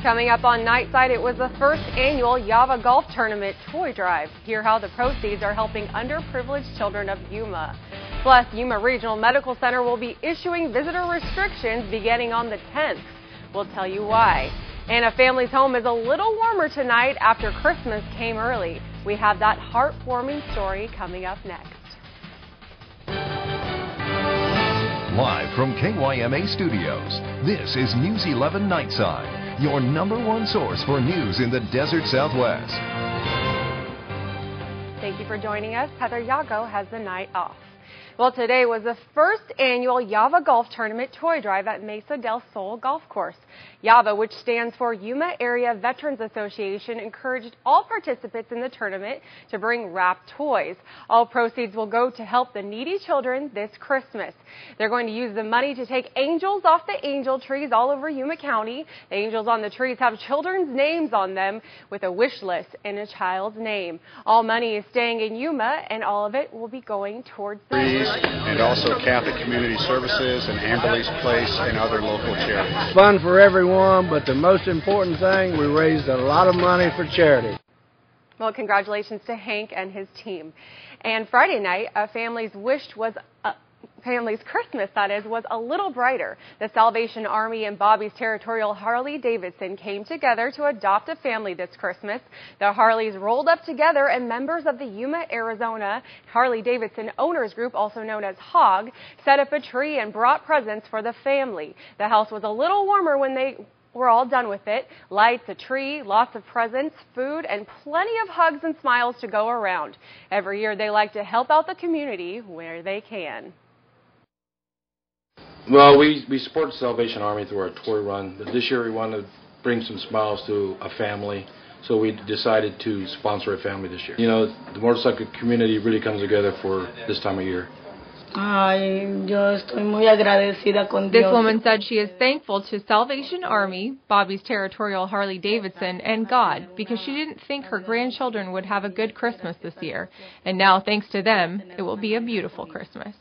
Coming up on Nightside, it was the first annual Yava Golf Tournament Toy Drive. Hear how the proceeds are helping underprivileged children of Yuma. Plus, Yuma Regional Medical Center will be issuing visitor restrictions beginning on the 10th. We'll tell you why. And a family's home is a little warmer tonight after Christmas came early. We have that heartwarming story coming up next. Live from KYMA Studios, this is News 11 Nightside, your #1 source for news in the desert Southwest. Thank you for joining us. Heather Yago has the night off. Well, today was the first annual Yava Golf Tournament Toy Drive at Mesa del Sol Golf Course. Yava, which stands for Yuma Area Veterans Association, encouraged all participants in the tournament to bring wrapped toys. All proceeds will go to help the needy children this Christmas. They're going to use the money to take angels off the angel trees all over Yuma County. The angels on the trees have children's names on them with a wish list and a child's name. All money is staying in Yuma, and all of it will be going towards the and also Catholic Community Services and Amberley's Place and other local charities. Fun for everyone, but the most important thing, we raised a lot of money for charity. Well, congratulations to Hank and his team. And Friday night, a family's Christmas, was a little brighter. The Salvation Army and Bobby's Territorial Harley-Davidson came together to adopt a family this Christmas. The Harleys rolled up together, and members of the Yuma, Arizona Harley-Davidson Owners Group, also known as HOG, set up a tree and brought presents for the family. The house was a little warmer when they were all done with it. Lights, a tree, lots of presents, food, and plenty of hugs and smiles to go around. Every year they like to help out the community where they can. Well, we support the Salvation Army through our toy run, but this year we wanted to bring some smiles to a family, so we decided to sponsor a family this year. You know, the motorcycle community really comes together for this time of year. This woman said she is thankful to Salvation Army, Bobby's Territorial Harley-Davidson, and God, because she didn't think her grandchildren would have a good Christmas this year. And now, thanks to them, it will be a beautiful Christmas.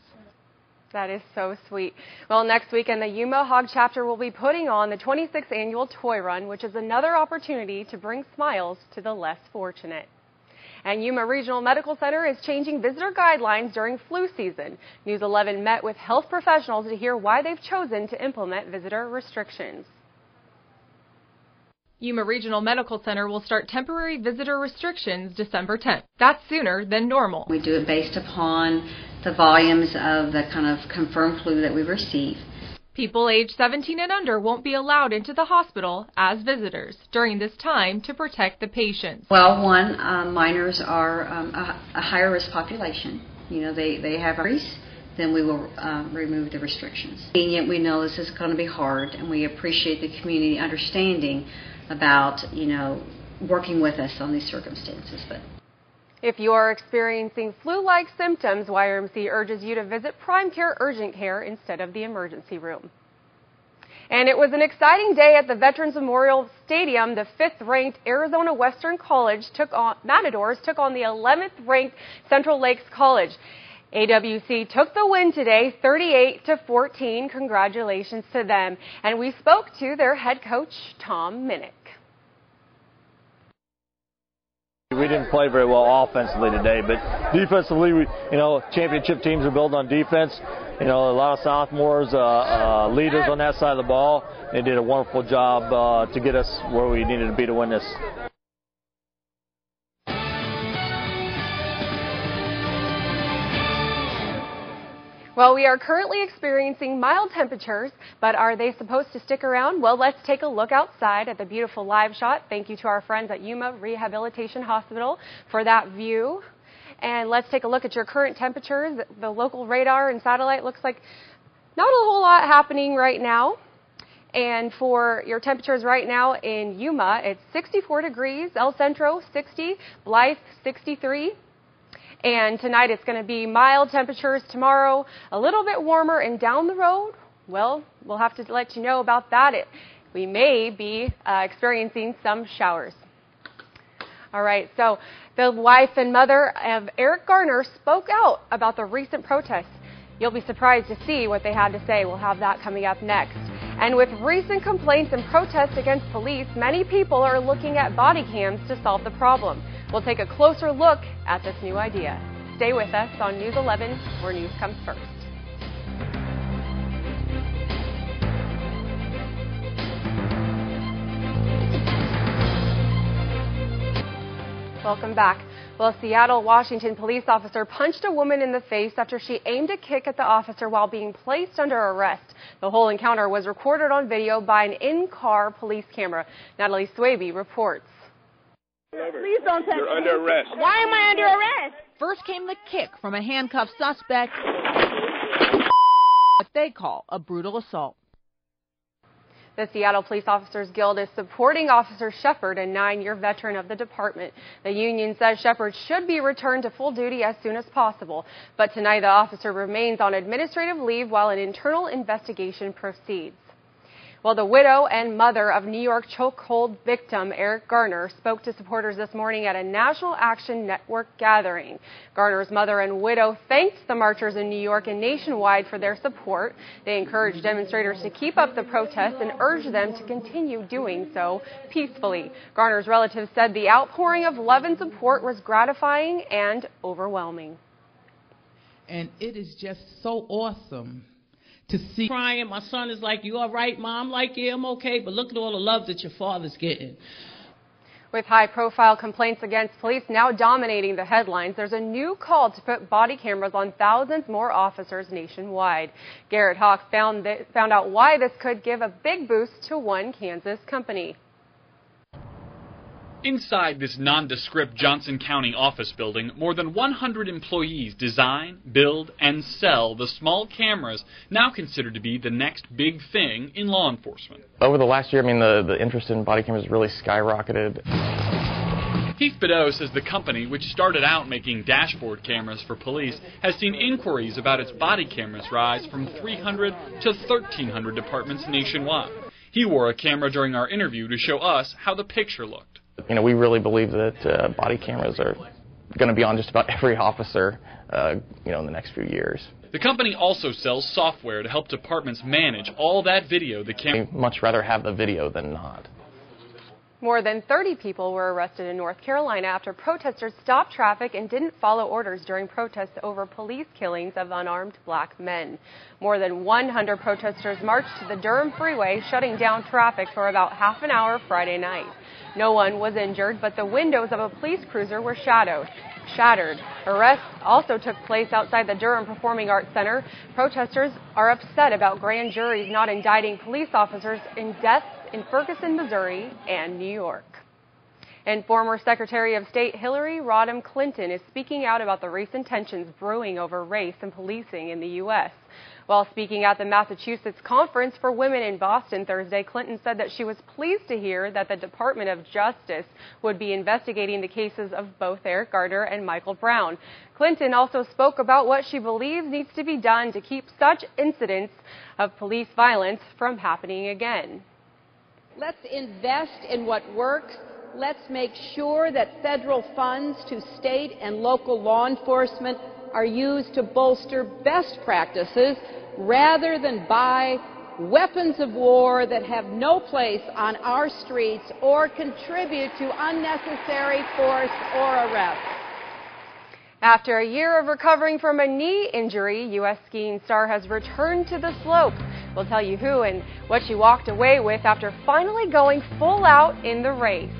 That is so sweet. Well, next weekend, the Yuma Hog chapter will be putting on the 26th annual Toy Run, which is another opportunity to bring smiles to the less fortunate. And Yuma Regional Medical Center is changing visitor guidelines during flu season. News 11 met with health professionals to hear why they've chosen to implement visitor restrictions. Yuma Regional Medical Center will start temporary visitor restrictions December 10th. That's sooner than normal. We do it based upon the volumes of the kind of confirmed flu that we receive. People age 17 and under won't be allowed into the hospital as visitors during this time to protect the patients. Well, minors are a higher risk population. You know, they have a risk. Then we will remove the restrictions. And yet we know this is going to be hard, and we appreciate the community understanding about, you know, working with us on these circumstances. But if you are experiencing flu-like symptoms, YRMC urges you to visit Prime Care Urgent Care instead of the emergency room. And it was an exciting day at the Veterans Memorial Stadium. The 5th-ranked Arizona Western College Matadors took on the 11th-ranked Central Lakes College. AWC took the win today, 38-14. Congratulations to them. And we spoke to their head coach, Tom Minnick. We didn't play very well offensively today, but defensively, championship teams are built on defense. You know, a lot of sophomores, leaders on that side of the ball. They did a wonderful job to get us where we needed to be to win this. Well, we are currently experiencing mild temperatures, but are they supposed to stick around? Well, let's take a look outside at the beautiful live shot. Thank you to our friends at Yuma Rehabilitation Hospital for that view. And let's take a look at your current temperatures. The local radar and satellite looks like not a whole lot happening right now. And for your temperatures right now in Yuma, it's 64 degrees, El Centro 60, Blythe 63. And tonight it's going to be mild temperatures. Tomorrow, a little bit warmer, and down the road, well, we'll have to let you know about that. We may be experiencing some showers. All right, so the wife and mother of Eric Garner spoke out about the recent protests. You'll be surprised to see what they had to say. We'll have that coming up next. And with recent complaints and protests against police, many people are looking at body cams to solve the problem. We'll take a closer look at this new idea. Stay with us on News 11, where news comes first. Welcome back. Well, a Seattle, Washington police officer punched a woman in the face after she aimed a kick at the officer while being placed under arrest. The whole encounter was recorded on video by an in-car police camera. Natalie Swaby reports. Please don't touch me. You're under arrest. Why am I under arrest? First came the kick from a handcuffed suspect, what they call a brutal assault. The Seattle Police Officers Guild is supporting Officer Shepard, a 9-year veteran of the department. The union says Shepard should be returned to full duty as soon as possible. But tonight the officer remains on administrative leave while an internal investigation proceeds. Well, the widow and mother of New York chokehold victim Eric Garner spoke to supporters this morning at a National Action Network gathering. Garner's mother and widow thanked the marchers in New York and nationwide for their support. They encouraged demonstrators to keep up the protests and urged them to continue doing so peacefully. Garner's relatives said the outpouring of love and support was gratifying and overwhelming. And it is just so awesome to see crying. My son is like, "You all right, Mom?" Like, "Yeah, I'm okay," but look at all the love that your father's getting. With high-profile complaints against police now dominating the headlines, there's a new call to put body cameras on thousands more officers nationwide. Garrett Hawk found out why this could give a big boost to one Kansas company. Inside this nondescript Johnson County office building, more than 100 employees design, build, and sell the small cameras now considered to be the next big thing in law enforcement. Over the last year, the interest in body cameras really skyrocketed. Keith Bedeau says the company, which started out making dashboard cameras for police, has seen inquiries about its body cameras rise from 300 to 1,300 departments nationwide. He wore a camera during our interview to show us how the picture looked. We really believe that body cameras are going to be on just about every officer, in the next few years. The company also sells software to help departments manage all that video the camera. I'd much rather have the video than not. More than 30 people were arrested in North Carolina after protesters stopped traffic and didn't follow orders during protests over police killings of unarmed black men. More than 100 protesters marched to the Durham Freeway, shutting down traffic for about half an hour Friday night. No one was injured, but the windows of a police cruiser were shattered. Arrests also took place outside the Durham Performing Arts Center. Protesters are upset about grand juries not indicting police officers in deaths in Ferguson, Missouri, and New York. And former Secretary of State Hillary Rodham Clinton is speaking out about the recent tensions brewing over race and policing in the U.S. While speaking at the Massachusetts Conference for Women in Boston Thursday, Clinton said that she was pleased to hear that the Department of Justice would be investigating the cases of both Eric Garner and Michael Brown. Clinton also spoke about what she believes needs to be done to keep such incidents of police violence from happening again. Let's invest in what works. Let's make sure that federal funds to state and local law enforcement are used to bolster best practices rather than buy weapons of war that have no place on our streets or contribute to unnecessary force or arrest. After a year of recovering from a knee injury, U.S. skiing star has returned to the slope. We'll tell you who and what she walked away with after finally going full out in the race.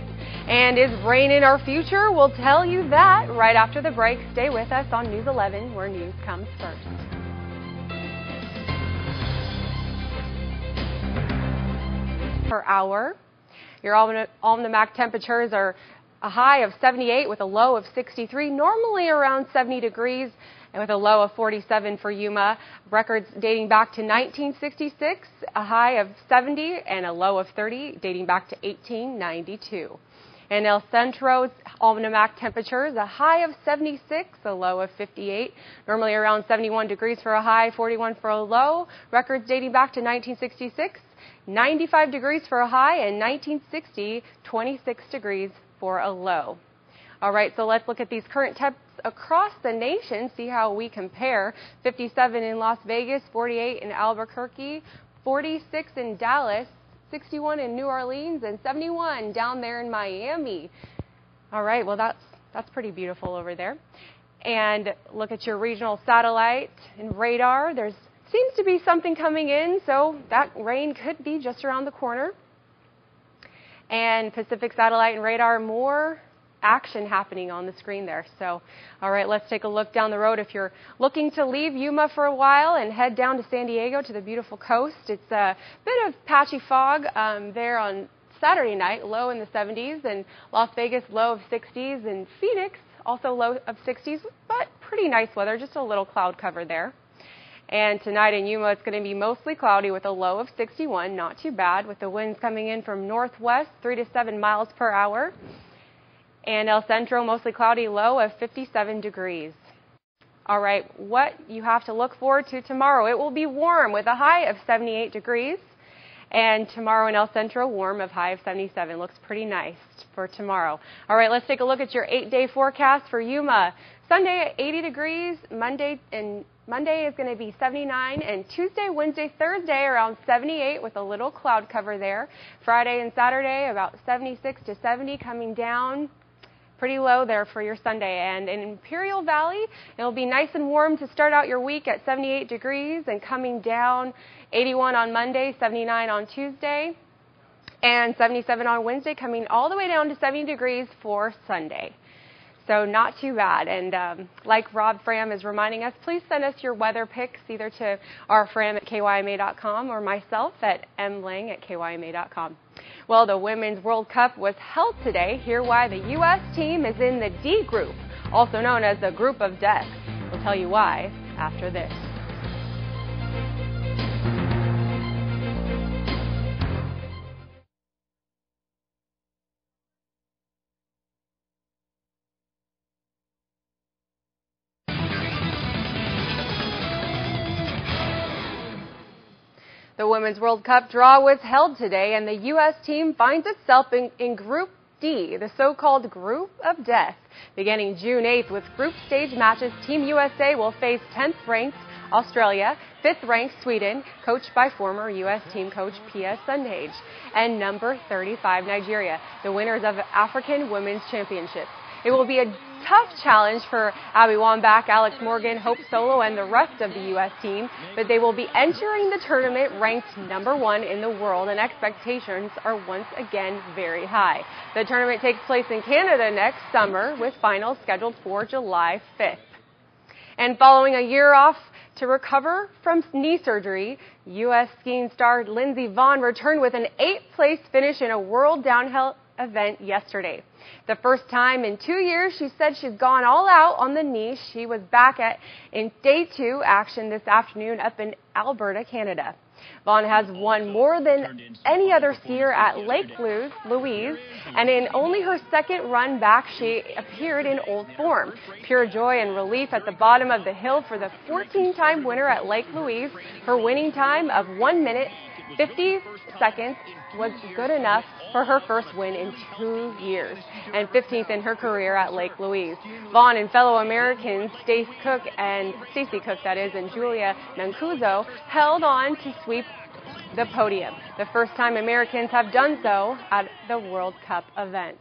And is rain in our future? We'll tell you that right after the break. Stay with us on News 11, where news comes first. Per hour, your almanac temperatures are a high of 78 with a low of 63, normally around 70 degrees, and with a low of 47 for Yuma. Records dating back to 1966, a high of 70 and a low of 30, dating back to 1892. And El Centro's almanac temperatures, a high of 76, a low of 58, normally around 71 degrees for a high, 41 for a low. Records dating back to 1966, 95 degrees for a high, and 1960, 26 degrees for a low. All right, so let's look at these current temps across the nation, see how we compare. 57 in Las Vegas, 48 in Albuquerque, 46 in Dallas, 61 in New Orleans, and 71 down there in Miami. All right, well, that's pretty beautiful over there. And look at your regional satellite and radar. There seems to be something coming in, so that rain could be just around the corner. And Pacific satellite and radar, more action happening on the screen there. So, all right, let's take a look down the road. If you're looking to leave Yuma for a while and head down to San Diego to the beautiful coast, it's a bit of patchy fog there on Saturday night, low in the 70s, and Las Vegas, low of 60s, and Phoenix, also low of 60s, but pretty nice weather, just a little cloud cover there. And tonight in Yuma, it's going to be mostly cloudy with a low of 61, not too bad, with the winds coming in from northwest, 3 to 7 miles per hour. And El Centro, mostly cloudy, low of 57 degrees. All right, what you have to look forward to tomorrow. It will be warm with a high of 78 degrees. And tomorrow in El Centro, warm of high of 77. Looks pretty nice for tomorrow. All right, let's take a look at your 8-day forecast for Yuma. Sunday at 80 degrees, Monday is going to be 79, and Tuesday, Wednesday, Thursday around 78 with a little cloud cover there. Friday and Saturday about 76 to 70, coming down pretty low there for your Sunday. And in Imperial Valley, it'll be nice and warm to start out your week at 78 degrees and coming down 81 on Monday, 79 on Tuesday, and 77 on Wednesday, coming all the way down to 70 degrees for Sunday. So not too bad. And like Rob Fram is reminding us, please send us your weather pics either to rfram@kyma.com or myself at mlang@kyma.com. Well, the Women's World Cup was held today. Hear why the U.S. team is in the D group, also known as the Group of Death. We'll tell you why after this. The Women's World Cup draw was held today, and the U.S. team finds itself in Group D, the so-called Group of Death. Beginning June 8th with group stage matches, Team USA will face 10th-ranked Australia, 5th-ranked Sweden, coached by former U.S. team coach Pia Sundhage, and number 35 Nigeria, the winners of African Women's Championships. It will be a tough challenge for Abby Wambach, Alex Morgan, Hope Solo, and the rest of the U.S. team, but they will be entering the tournament ranked #1 in the world, and expectations are once again very high. The tournament takes place in Canada next summer, with finals scheduled for July 5th. And following a year off to recover from knee surgery, U.S. skiing star Lindsey Vonn returned with an 8th-place finish in a world downhill event yesterday. The first time in 2 years, she said she's gone all out on the knee. She was back in day 2 action this afternoon up in Alberta, Canada. Vonn has won more than any other skier at Lake Louise, and in only her second run back, she appeared in old form. Pure joy and relief at the bottom of the hill for the 14-time winner at Lake Louise. Her winning time of 1 minute, 50 seconds was good enough for her first win in 2 years, and 15th in her career at Lake Louise. Vonn and fellow Americans Stacey Cook, and Julia Mancuso held on to sweep the podium, the first time Americans have done so at the World Cup event.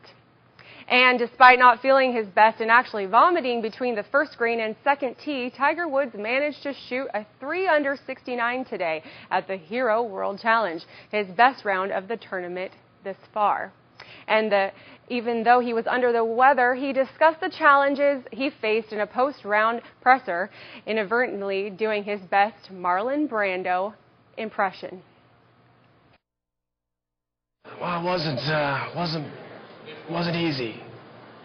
And despite not feeling his best and actually vomiting between the first green and second tee, Tiger Woods managed to shoot a 3 under 69 today at the Hero World Challenge, his best round of the tournament this far. And even though he was under the weather, he discussed the challenges he faced in a post-round presser, inadvertently doing his best Marlon Brando impression. Well, it wasn't easy,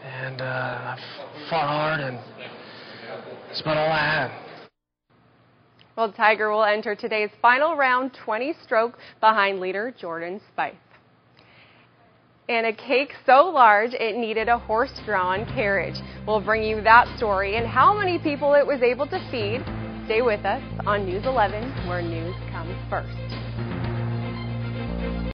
and I fought hard, and it's about all I had. Well, Tiger will enter today's final round 20-stroke behind leader Jordan Spieth. And a cake so large it needed a horse-drawn carriage. We'll bring you that story and how many people it was able to feed. Stay with us on News 11, where news comes first.